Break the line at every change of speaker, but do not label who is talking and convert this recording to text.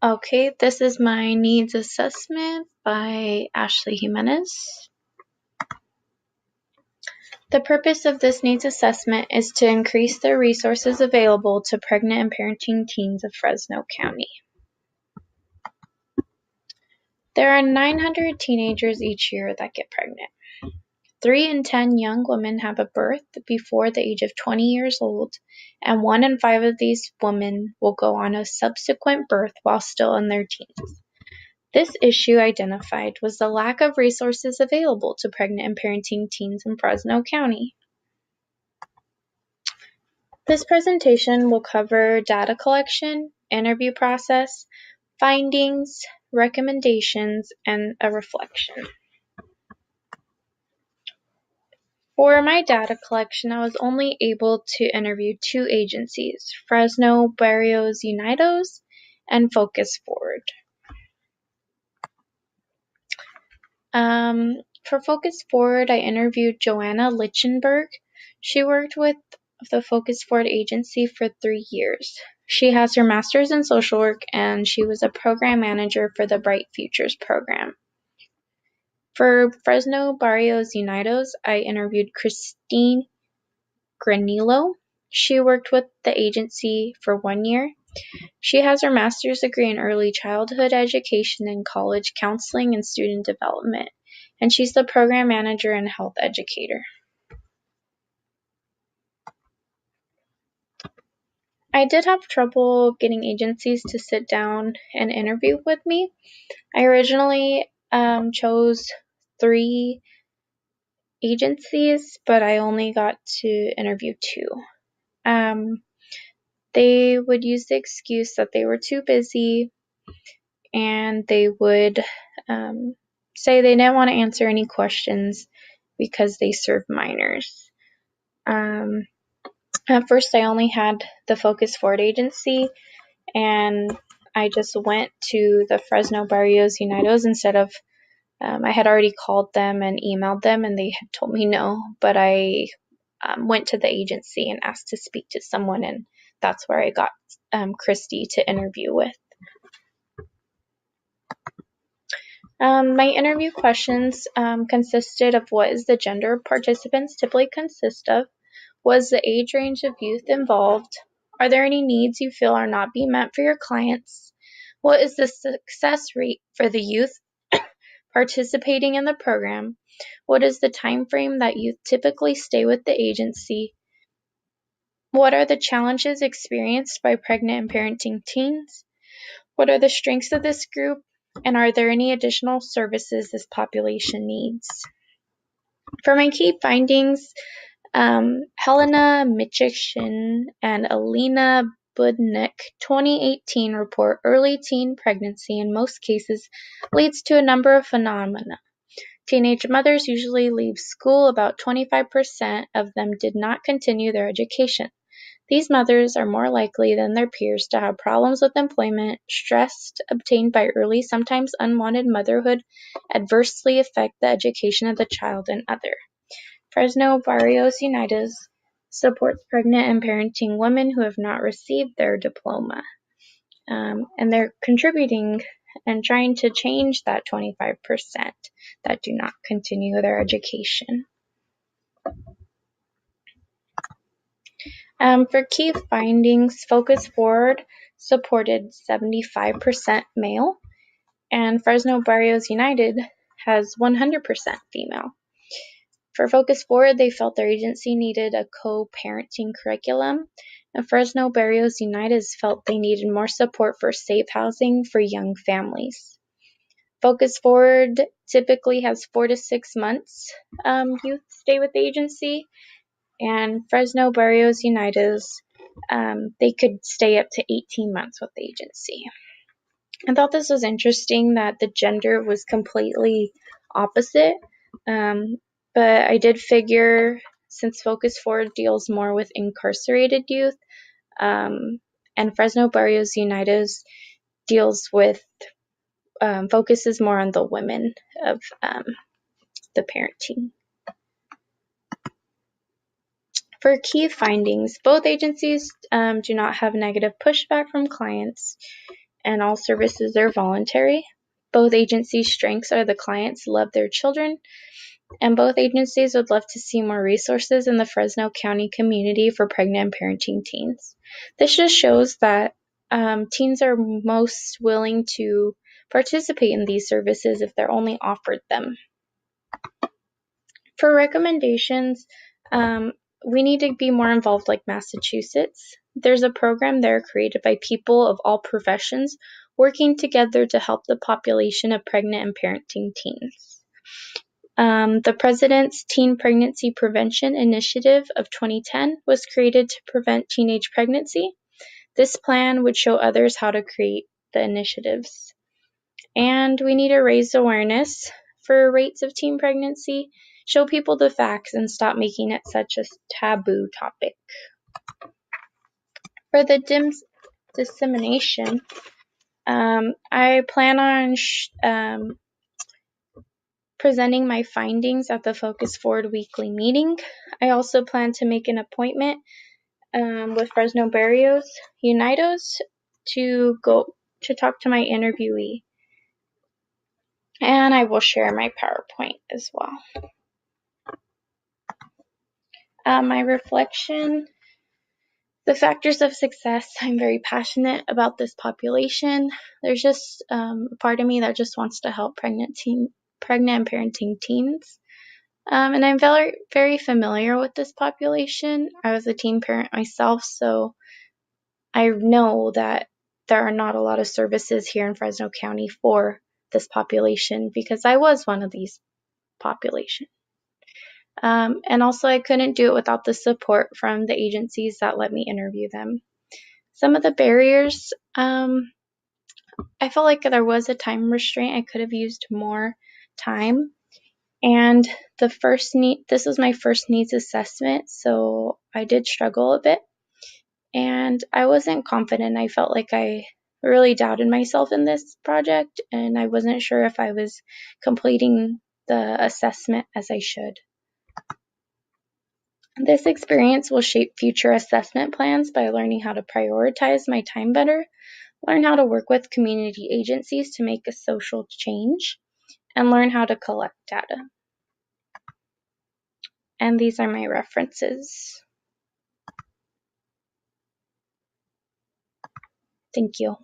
Okay, this is my needs assessment by Ashley Jimenez. The purpose of this needs assessment is to increase the resources available to pregnant and parenting teens of Fresno County. There are 900 teenagers each year that get pregnant. 3 in 10 young women have a birth before the age of 20 years old, and 1 in 5 of these women will go on a subsequent birth while still in their teens. This issue identified was the lack of resources available to pregnant and parenting teens in Fresno County. This presentation will cover data collection, interview process, findings, recommendations, and a reflection. For my data collection, I was only able to interview 2 agencies, Fresno Barrios Unidos and Focus Forward. For Focus Forward, I interviewed Joanna Lichtenberg. She worked with the Focus Forward agency for 3 years. She has her master's in social work and she was a program manager for the Bright Futures program. For Fresno Barrios Unidos, I interviewed Christine Granillo. She worked with the agency for 1 year. She has her master's degree in early childhood education and college counseling and student development, and she's the program manager and health educator. I did have trouble getting agencies to sit down and interview with me. I originally chose 3 agencies, but I only got to interview 2. They would use the excuse that they were too busy, and they would say they didn't want to answer any questions because they serve minors. At first, I only had the Focus Forward agency, and I just went to the Fresno Barrios Unidos instead of, I had already called them and emailed them, and they had told me no, but I went to the agency and asked to speak to someone, and that's where I got Christy to interview with. My interview questions consisted of what is the gender of participants typically consist of, what is the age range of youth involved, are there any needs you feel are not being met for your clients, what is the success rate for the youth participating in the program, what is the time frame that youth typically stay with the agency, what are the challenges experienced by pregnant and parenting teens, what are the strengths of this group, and are there any additional services this population needs? For my key findings, Helena Michichin and Alina Budnick 2018 report early teen pregnancy in most cases leads to a number of phenomena. Teenage mothers usually leave school. About 25% of them did not continue their education. These mothers are more likely than their peers to have problems with employment. Stress obtained by early, sometimes unwanted motherhood adversely affect the education of the child and other. Fresno Barrios Unidos supports pregnant and parenting women who have not received their diploma. And they're contributing and trying to change that 25% that do not continue their education. For key findings, Focus Forward supported 75% male, and Fresno Barrios United has 100% female. For Focus Forward, they felt their agency needed a co-parenting curriculum, and Fresno Barrios United felt they needed more support for safe housing for young families. Focus Forward typically has 4 to 6 months youth stay with the agency, and Fresno Barrios Unidos, they could stay up to 18 months with the agency. I thought this was interesting that the gender was completely opposite, but I did figure since Focus Forward deals more with incarcerated youth, and Fresno Barrios Unidos deals with, focuses more on the women of the parenting. For key findings, both agencies do not have negative pushback from clients, and all services are voluntary. Both agencies' strengths are the clients love their children, and both agencies would love to see more resources in the Fresno County community for pregnant and parenting teens. This just shows that teens are most willing to participate in these services if they're only offered them. For recommendations, we need to be more involved like Massachusetts. There's a program there created by people of all professions working together to help the population of pregnant and parenting teens. The President's Teen Pregnancy Prevention Initiative of 2010 was created to prevent teenage pregnancy. This plan would show others how to create the initiatives. And we need to raise awareness for rates of teen pregnancy, show people the facts, and stop making it such a taboo topic. For the dissemination, I plan on presenting my findings at the Focus Forward weekly meeting. I also plan to make an appointment with Fresno Barrios Unidos to go to talk to my interviewee. And I will share my PowerPoint as well. My reflection, the factors of success. I'm very passionate about this population. There's just a part of me that just wants to help pregnant and parenting teens. And I'm very, very familiar with this population. I was a teen parent myself, so I know that there are not a lot of services here in Fresno County for this population because I was one of these population. And also I couldn't do it without the support from the agencies that let me interview them. Some of the barriers, I felt like there was a time restraint. I could have used more time. And this was my first needs assessment, so I did struggle a bit. And I wasn't confident. I felt like I really doubted myself in this project, and I wasn't sure if I was completing the assessment as I should. This experience will shape future assessment plans by learning how to prioritize my time better, learn how to work with community agencies to make a social change, and learn how to collect data. And these are my references. Thank you.